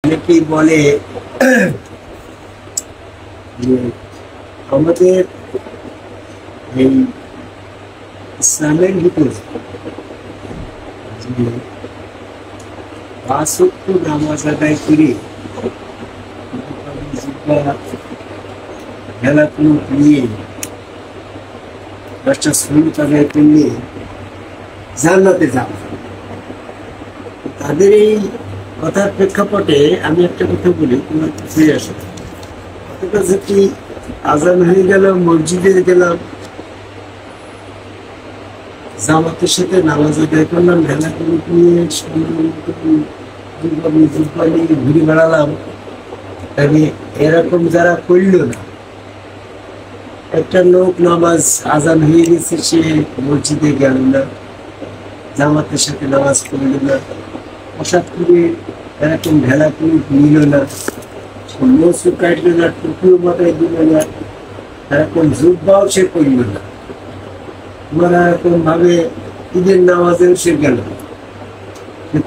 অনেকেই বলে যে আমাদের এই ইসলামের ভিতরে যে 5 ওয়াক্ত নামাজ আদায় করে খেলাধুলো নিয়ে 10টা সুন্নত আদায় করলে জান্নাতে যাবে। তাদের এই কথার প্রেক্ষাপটে আমি একটা কথা বলি, তোমার ফিরে আসো। কথাটা যদি আজান হয়ে গেল, মসজিদে গেলাম, জামাতের সাথে নামাজ আদায় করলাম, খেলাধুলো নিয়ে ঘুরে বেড়ালাম, তাহলে এরকম যারা করল না, একটা লোক নামাজ আজান হয়ে গেছে, সে মসজিদে গেল না, জামাতের সাথে নামাজ পড়ল না, পোশাক করে এরকম ভেলা করে নিল না, মসু কাটল না, টুপিও মাথায় দিল না, এরকম জুব্বাও সে করল না, তোমার এরকম ভাবে ঈদের নামাজেও সে গেল না,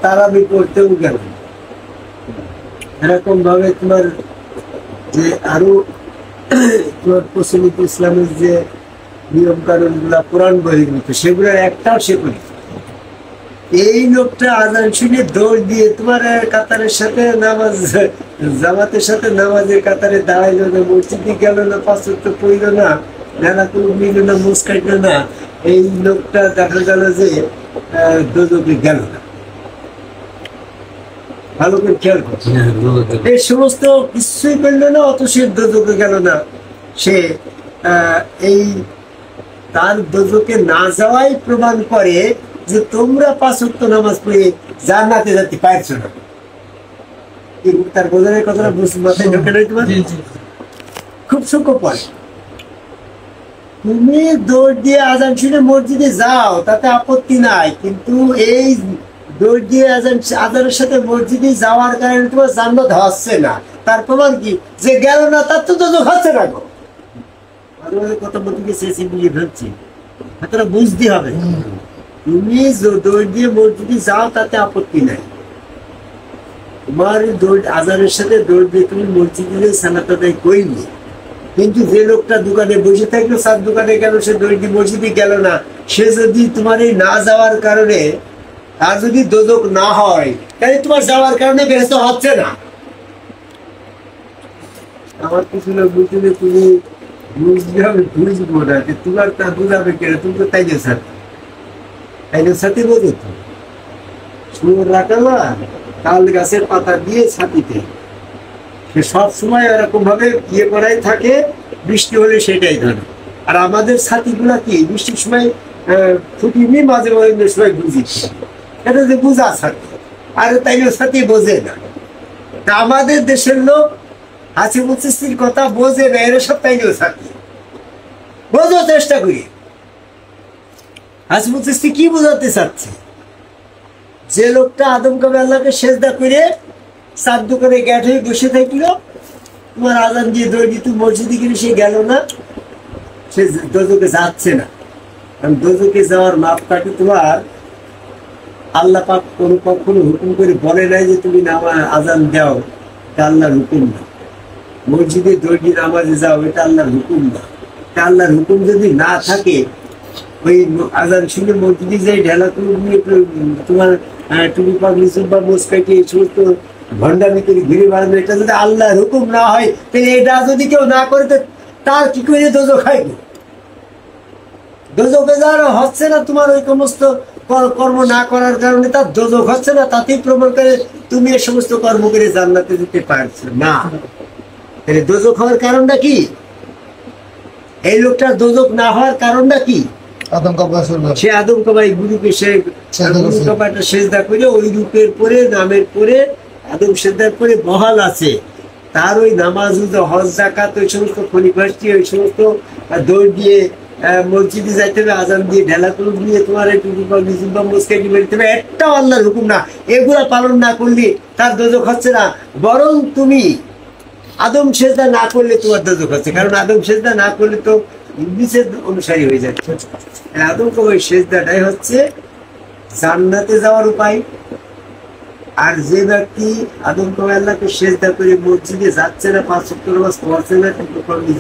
তারাবি করতেও গেল না, এরকম ভাবে তোমার যে আরো তোমার প্রচলিত ইসলামের যে নিয়ম কানুন গুলা কোরআন বহির্ভূত, সেগুলোর একটাও সে করি। এই লোকটা আজান শুনে দৌড় দিয়ে তোমার কাতারের সাথে নামাজ, জামাতের সাথে নামাজের কাতারে দাঁড়াইল না, মসজিদে গেল না, 5 ওয়াক্ত পড়ল না, নানা কোনো নিল না, মুস কাটল না, এই লোকটা দেখা গেল যে দোজখে গেল না। ভালো করে খেয়াল করছে, এই সমস্ত কিছুই করলো না, অত সে দোজখে গেল না। সে এই তার দোজখে না যাওয়াই প্রমাণ করে যে তোমরা 5 ওয়াক্ত নামাজ পড়ে জান্নাতে যেতে পারছো না। তার বোঝানোর কথাটা মাথায় ঢোকে নাই তোমার? খুব সূক্ষ্ম পড়ে। তুমি দৌড় দিয়ে আজান শুনে মসজিদে যাও, তাতে আপত্তি নাই, কিন্তু এই দৌড় দিয়ে আজানের সাথে মসজিদে যাওয়ার কারণে তোমার জান্নাত হচ্ছে না। তার প্রমাণ কি? যে গেল না তার তো দোজখ হচ্ছে না। গো কথা বলতে গিয়ে চেঁচিয়ে বুঝিয়ে ফেলছি, এতটা বুঝতে হবে। তুমি দৌড় দিয়ে মসজিদে যাও, তাতে আপত্তি নাই। তোমার আজানের সাথে দৌড় দিয়ে তুমি মসজিদে সালাত আদায় করলে, কিন্তু যে লোকটা দোকানে বসে থাকলো, সার দোকানে গেল, সে দৌড় দিয়ে মসজিদে গেল না, সে যদি তোমার এই না যাওয়ার কারণে আর যদি দোজখ না হয়, তাহলে তোমার যাওয়ার কারণে বেহেশত হচ্ছে না। আমার কিছু লোক বলছে যে তুমি বুঝতে হবে, বুঝবো না, তোমার তা বুঝাবে কেন, তুমি তো তাইজের সাথে সাথে বোঝো তো। সুন্দর রাখালা তাল গাছের পাতা দিয়ে ছাতিতে, সে সব সময় এরকম ভাবে ইয়ে করাই থাকে, বৃষ্টি হলে সেটাই ধরে। আর আমাদের ছাতিগুলা কি বৃষ্টির সময় ফুটিনি, মাঝে মাঝে সময় বুঝি, এটা যে বুঝা ছাতি, আর তাইলে ছাতি বোঝে না। তা আমাদের দেশের লোক হাসিবুল চিশতির কথা বোঝে না, এর সব তাইলেও ছাতি। বোঝো চেষ্টা করি, হাসিবুল চিশতি কি বোঝাতে চাচ্ছে? যে লোকটা আদম কবে আল্লাহকে সেজদা করে 4 দোকানে গ্যাট হয়ে বসে থাকলো, তোমার আজান দিয়ে দৌড় দিত মসজিদে গেলে, সে গেল না, সে দোজখে যাচ্ছে না। কারণ দোজখে যাওয়ার মাপকাঠি তোমার আল্লাহ পাক কখনো হুকুম করে বলে নাই যে তুমি আজান দাও, এটা আল্লাহর হুকুম না। মসজিদে দৌড় দিয়ে নামাজে যাও, এটা আল্লাহর হুকুম না। তা আল্লাহর হুকুম যদি না থাকে, ওই আজান শুনে মসজিদে যাই ঢেলা নিয়ে তোমার টুপি পাগলি চুম্বা মোসকাইকে এই সমস্ত ভণ্ডামি করে ঘুরে বেড়ানো, এটা যদি আল্লাহর হুকুম না হয়, তাহলে এটা যদি কেউ না করে, তার কি করে দোজখ খাইবে? দোজখে যাওয়া হচ্ছে না তোমার ওই সমস্ত কর্ম না করার কারণে, তার দোজখ হচ্ছে না, তাতেই প্রমাণ করে তুমি এই সমস্ত কর্ম করে জান্নাতে যেতে পারছো না। তাহলে দোজখ হওয়ার কারণটা কি? এই লোকটার দোজখ না হওয়ার কারণটা কি? সে আদম কাবাই গুরুকে সেজদা করে, ওই রূপের পরে নামের পরে আদম সেজদার পরে বহাল আছে। তার ওই নামাজ, হজ, যাকাত, ওই সমস্ত খলিফাটি, ওই সমস্ত দৌড় দিয়ে মসজিদে যাইতে হবে, আজান দিয়ে ঢেলা করে দিয়ে তোমার একটাও আল্লাহর হুকুম না। এগুলা পালন না করলে তার দোজখ হচ্ছে না, বরং তুমি আদম সেজদা না করলে তোমার দোজখ হচ্ছে। কারণ আদম সেজদা না করলে তো ইবলিসের অনুসারী হয়ে যাচ্ছে। আদম কবে সেজদাটাই হচ্ছে জান্নাতে যাওয়ার উপায়। আর যে ব্যক্তি আদম আল্লাহকে সেজদা করে মসজিদে যাচ্ছে না, 5 ওয়াক্ত নামাজ পড়ছে না,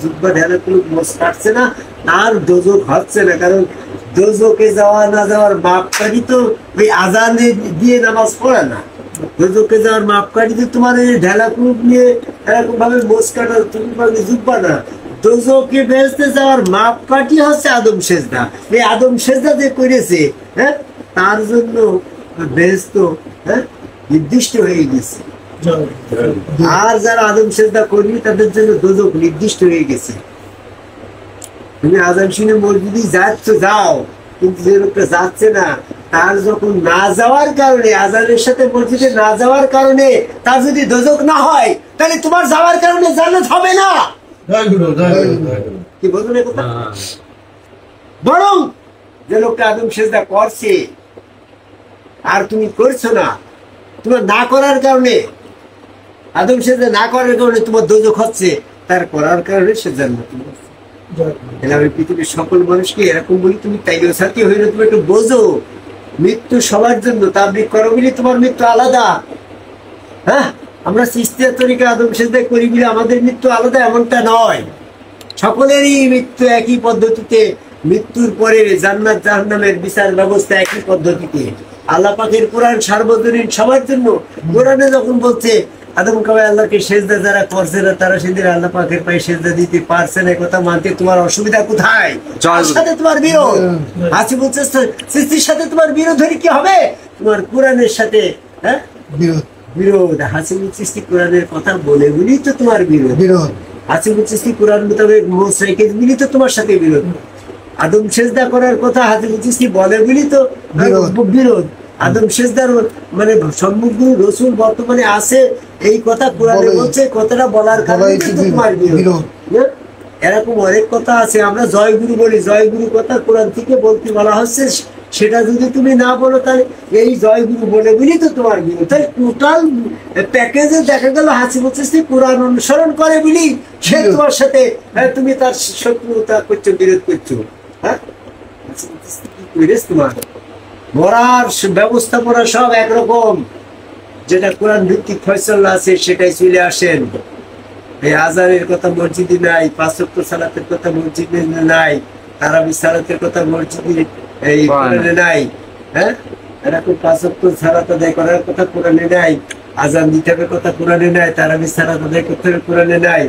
জুব্বা ঢেলা কোনো মোজ কাটছে না, তার দোজক হচ্ছে না। কারণ দোজকে যাওয়া না যাওয়ার মাপকাঠি তো ওই আজানে দিয়ে নামাজ পড়ে না। দোজকে যাওয়ার মাপকাঠি তো তোমার এই ঢেলা কুপ নিয়ে এরকম ভাবে মোজ কাটা তুমি জুব্বা না। দোজকে বেহেশতে যাওয়ার মাপকাঠি হচ্ছে আদম সেজদা। এই আদম সেজদা যে করেছে, হ্যাঁ, তার জন্য বেহেশত, হ্যাঁ, নির্দিষ্ট হয়ে গেছে। আর যারা আদম সেজদা করবি তাদের জন্য দোজক নির্দিষ্ট হয়ে গেছে। তুমি আজান শুনে মসজিদে যাচ্ছ, যাও, কিন্তু যে লোকটা যাচ্ছে না, তার যখন না যাওয়ার কারণে, আজানের সাথে মসজিদে না যাওয়ার কারণে তার যদি দোজক না হয়, তাহলে তোমার যাওয়ার কারণে জান্নাত হবে না। কি বলুন কথা? বরং যে লোকটা আদম সেজদা করছে আর তুমি করছো না, তোমার না করার কারণে, আদম সেজদা না করার কারণে তোমার দোজক হচ্ছে, তার করার কারণে সে জান্নাত। আমি পৃথিবীর সকল মানুষকে এরকম বলি, তুমি তাইলেও সাথী হইলে তুমি একটু বোঝো, মৃত্যু সবার জন্য। তাবলীগ করো বলে তোমার মৃত্যু আলাদা। হ্যাঁ, আমরা চিশতিয়া তরিকা আদম সেজদা করি বলে আমাদের মৃত্যু আলাদা, এমনটা নয়। সকলেরই মৃত্যু একই পদ্ধতিতে, মৃত্যুর পরে জান্নাত জাহান্নামের বিচার ব্যবস্থা একই পদ্ধতিতে। আল্লাহ পাকের কোরআন সার্বজনীন সবার জন্য। কোরআনে যখন বলছে আদম আল্লাহকে সেজদা যারা করছে না, তারা সেদিন আল্লাহ পাকের পায়ে সেজদা দিতে পারছে না, কথা মানতে তোমার অসুবিধা কোথায়? যার সাথে তোমার বিরোধ আছে বলছে, সৃষ্টির সাথে তোমার বিরোধ হলে কি হবে? তোমার কোরআনের সাথে, হ্যাঁ, বিরোধ। হাসিবুল চিশতি কোরআনের কথা বলে বলি তো তোমার বিরোধ। হাসিবুল চিশতি কোরআন মোতাবেক মোজ রেখে বলি তো তোমার সাথে বিরোধ। আদম সেজদা করার কথা হাসিবুল চিশতি বলে বলি তো বিরোধ। আদম সেজদার মানে সম্মুখ রসুল বর্তমানে আছে, এই কথা কোরআনে বলছে, কথাটা বলার কারণে তোমার বিরোধ। এরকম অনেক কথা আছে। আমরা জয়গুরু বলি, জয়গুরু কথা কোরআন থেকে বলতে বলা হচ্ছে, সেটা যদি তুমি না বলো তাহলে এই জয়গুরু বলে বলি তো তোমার বিরোধ। তাই টোটাল প্যাকেজে দেখা গেল হাসিবুল চিশতি কোরআন অনুসরণ করে বলি সে তোমার সাথে, তুমি তার শত্রুতা করছো, বিরোধ করছো। হ্যাঁ, তোমার মরার ব্যবস্থাপনা সব একরকম। যেটা কোরআন ভিত্তিক ফয়সালা আছে সেটাই চলে আসেন। এই আজানের কথা মসজিদে নাই, 5 ওয়াক্ত সালাতের কথা মসজিদে নাই, তারাবি সালাতের কথা মসজিদে এই কোরআনে নাই। হ্যাঁ, এরকম 5 ওয়াক্ত সালাত আদায় করার কথা কোরআনে নাই, আজান দিতে হবে কথা কোরআনে নাই, তারাবি সালাত আদায় করতে হবে কোরআনে নাই।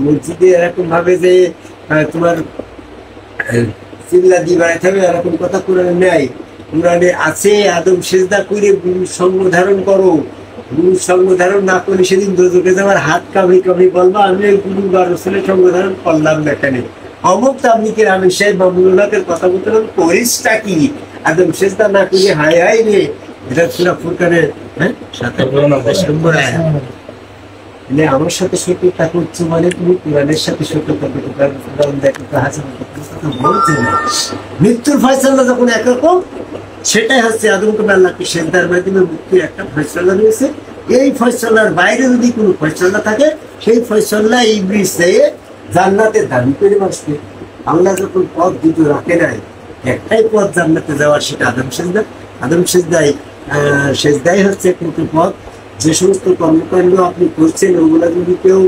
মসজিদে এরকম ভাবে যে তোমার চিল্লা দিয়ে বেড়াইতে হবে এরকম কথা কোরআনে নাই। কোরআনে আছে আদম সেজদা করে গুরুর সঙ্গ ধারণ করো। গুরুর সঙ্গ ধারণ না করলে সেদিন দোজখে যাওয়ার হাত কামড়ি কামড়ি বলবো আমি ওই গুরু বা রসুলের সঙ্গ ধারণ করলাম না কেন? অমুক তাবলিগের আমি সাহেব মামুনুল্লাহকে কথা বলতে করিসটা কি? আদম সেজদা না করে হায় হায় রে, এটা সূরা ফুরকানের 27 নম্বর আয়াত। আমার সাথে শত্রুতা করছো মানে তুমি কোরআনের সাথে শত্রুতা করছো। বলছে না মৃত্যুর ফয়সালা যখন একরকম, সেটাই হচ্ছে আদম আল্লাহকে সেজদার মাধ্যমে মুক্তির একটা ফয়সালা রয়েছে। এই ফয়সালার বাইরে যদি কোনো ফয়সালা থাকে, সেই ফয়সালা ইবলিস জান্নাতের দাবি করে বসবে। আল্লাহ যখন পথ দুটো রাখে নাই, একটাই পথ জান্নাতে যাওয়ার, সেটা আদম সেজদা। আদম সেজদাই হচ্ছে কিন্তু পথ। যে সমস্ত কর্মকাণ্ড আপনি করছেন ওগুলা যদি কেউ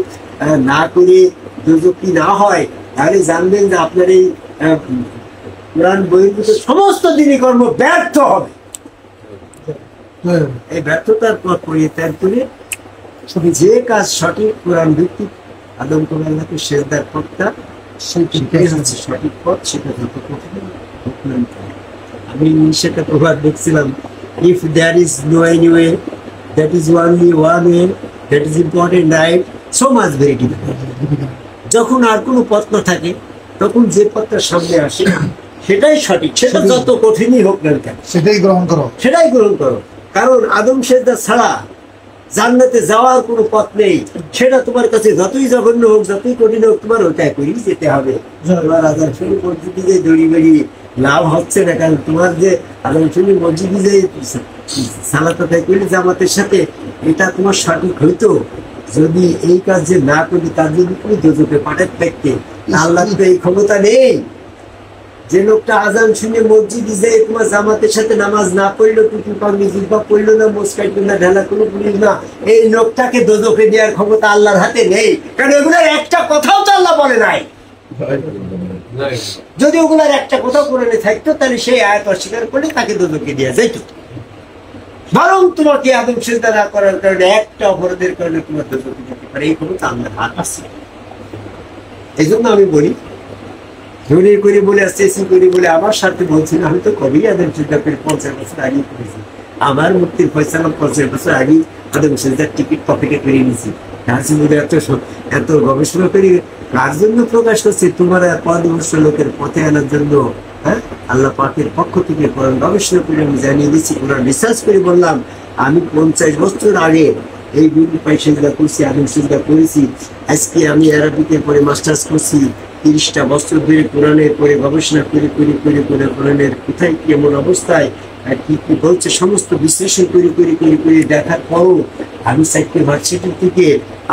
না করে দোজখী না হয়, তাহলে জানবেন যে আপনার এই কোরআন বহির্ভূত সমস্ত দিনই কর্ম ব্যর্থ হবে। এই ব্যর্থতার পথ পরিত্যাগ করে যে কাজ সঠিক কোরআন ভিত্তিক আদম আল্লাহকে সেজদার পথটা, সেটাই হচ্ছে সঠিক পথ। সেটা যত কঠিন। আমি সেটা প্রভাব দেখছিলাম, if there is no any way, that is only one way, that is important, right? So much very difficult. যখন আর কোনো পথ না থাকে, তখন যে পথটা সামনে আসে সেটাই সঠিক। সেটা যত কঠিনই হোক না কেন, সেটাই গ্রহণ করো। কারণ আদম সেজদা ছাড়া জান্নাতে যাওয়ার কোনো পথ নেই। সেটা তোমার কাছে যতই জঘন্য হোক, যতই কঠিন হোক, তোমার ওটাই করেই যেতে হবে। তোমার আজান শুরু মসজিদে যে দড়ি বেড়ি লাভ হচ্ছে না, কারণ তোমার যে আজান শুরু মসজিদে যে সালাত আদায় করি জামাতের সাথে, এটা তোমার সঠিক হইতো যদি এই কাজ যে না করি, তার যদি তুমি দোজখে পাঠাতে থাকতে। আল্লাহ তো এই ক্ষমতা নেই। যে লোকটা আজান শুনে মসজিদে যে তোমার জামাতের সাথে নামাজ না পড়লো, টুপি পাগড়ি জিব্বা পড়লো না, মোস্কাইট না, ঢালা কোনো পুলিশ না, এই লোকটাকে দোজখে দেওয়ার ক্ষমতা আল্লাহর হাতে নেই। কারণ এগুলোর একটা কথাও তো আল্লাহ বলে নাই। যদি ওগুলার একটা কোথাও কোরআনে থাকতো তাহলে সেই আয়াত অস্বীকার করে তাকে দোজখে দেওয়া যাইতো। বরং তোমাকে আদম সিজদা না করার কারণে একটা অপরাধের কারণে তোমার দোজখে যেতে পারে, এই ক্ষমতা আল্লাহর হাত আছে। এই জন্য আমি বলি, ধরে করে বলে আসছে করে বলে আমার সাথে বলছি না, আমি তো কবেই আদম সিজদা করে 50 বছর আগে করেছি। আমার মুক্তির ফয়সালা 50 বছর আগে আদম সিজদার টিকিট পকেটে করে নিয়েছি। এত গবেষণা করে কার জন্য প্রকাশ করছে? তোমার 5 লোকের পথে আনার জন্য। হ্যাঁ, আল্লাহ পাকের পক্ষ থেকে কোরআন গবেষণা করে আমি জানিয়ে দিচ্ছি, কোরআন রিসার্চ করে বললাম আমি 50 বছর আগে এই সিজদা করছি, আদম সিজদা করেছি। আজকে আমি আরবিতে পড়ে মাস্টার্স করছি, 30টা বছর ধরে কোরআনের পরে গবেষণা করে করে করে করে কোরআনের কোথায় কেমন অবস্থায় আর কি কি বলছে সমস্ত বিশ্লেষণ করে করে করে করে দেখার পরও আমি চাইতে ভার্সিটি থেকে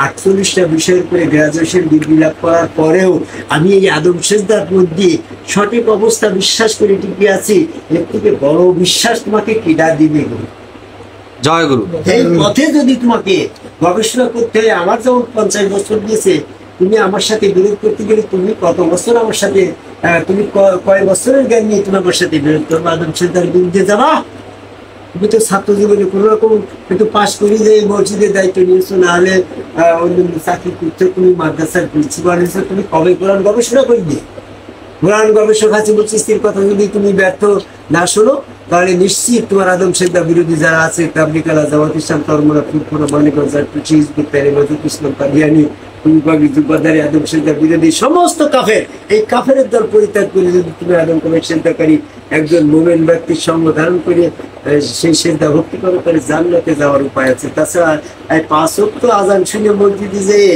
48টা বিষয়ের করে গ্রাজুয়েশন ডিগ্রি লাভ করার পরেও আমি এই আদম সিজদার মধ্যে সঠিক অবস্থা বিশ্বাস করে টিকে আছি। এর থেকে বড় বিশ্বাস তোমাকে কিডা দিবে? জয় গুরু। এই পথে যদি তোমাকে গবেষণা করতে হয়, আমার যেমন 50 বছর দিয়েছে, তুমি আমার সাথে বিরোধ করতে গেলে তুমি কত বছর আমার সাথে, তুমি কয় বছরের জ্ঞান নিয়ে তুমি আমার সাথে বিরোধ করবো? আদম সিজদার বিরুদ্ধে যাবা? তুমি তো ছাত্র জীবনে কোন রকম একটু পাশ করি যে মসজিদের দায়িত্ব নিয়েছো, না হলে অন্য চাকরি করতে, তুমি মাদ্রাসার প্রিন্সিপাল হয়েছো, তুমি কবে কোরআন গবেষণা করবে? কোরআন গবেষক আছে বলছি, স্ত্রীর কথা যদি তুমি ব্যর্থ না শোনো, তাহলে নিশ্চিত তোমার আদম সিজদা বিরোধী যারা আছে, তাবলিগালা, জামাত ইসলাম, তরমুরা, ফুরফুরা, মানিকগঞ্জ, হিজবুত তাহরির, ইসলাম, কাদিয়ানী, জুব্বাদারি, আদম সিজদা বিরোধী সমস্ত কাফের, এই কাফের দল পরিত্যাগ করে যদি তুমি আদম সিজদাকারী একজন মুমিন ব্যক্তির সঙ্গ ধারণ করে সেই সিজদা ভক্তি করো, তাহলে জান্নাতে যাওয়ার উপায় আছে। তাছাড়া 5 ওয়াক্ত আজান শুনে মসজিদে যেয়ে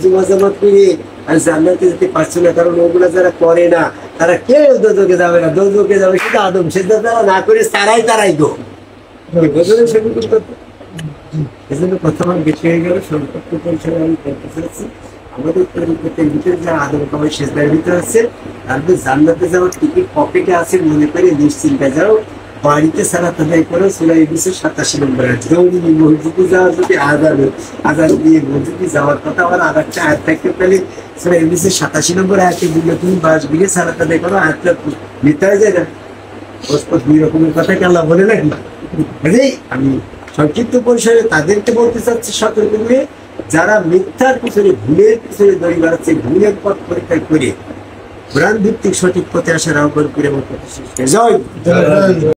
জুমা জামাত করে জান্নাতে যেতে পারছে না, কারণ ওগুলা যারা করে না তারা কেউ দোজখে যাবে না। দোজখে যাবে শুধু আদম সিজদা যারা না করে তারাই গো। এজন্য কথা আমার বেশি হয়ে গেল। সম্পর্ক পরিচয় আমি করতে চাচ্ছি, আমাদের তরিকতের ভিতরে যারা আদম কামাই সিজদার ভিতরে আছে, তাদের জান্নাতে যাওয়ার টিকিট পকেটে আছে মনে করে নিশ্চিন্তা যাও। বাড়িতে সালাত আদায় করে সূরা ইউনূসের 87 নম্বর আয়াত, দৌড়ি মসজিদে যাওয়ার যদি আযান দিয়ে মসজিদে যাওয়ার কথা আমার আরেকটা আয়াত থাকতে, তাহলে সূরা ইউনূসের 87 নম্বর আয়াতে দিলে তুমি 5 বিঘে সালাত আদায় করো, আয়াতটা মিথ্যা হয়ে যায় না? পরস্পর 2 রকমের কথা কি আল্লাহ বলে নাকি? আমি সংক্ষিপ্ত পরিসরে তাদেরকে বলতে চাচ্ছি, সতর্ক করে যারা মিথ্যার পিছনে, ভুলের পিছনে দড়ি বাড়াচ্ছে, ভুলের পথ পরিত্যাগ করে কোরআন ভিত্তিক সঠিক পথে আসার আহ্বান করে আমার কথা শেষ। জয়।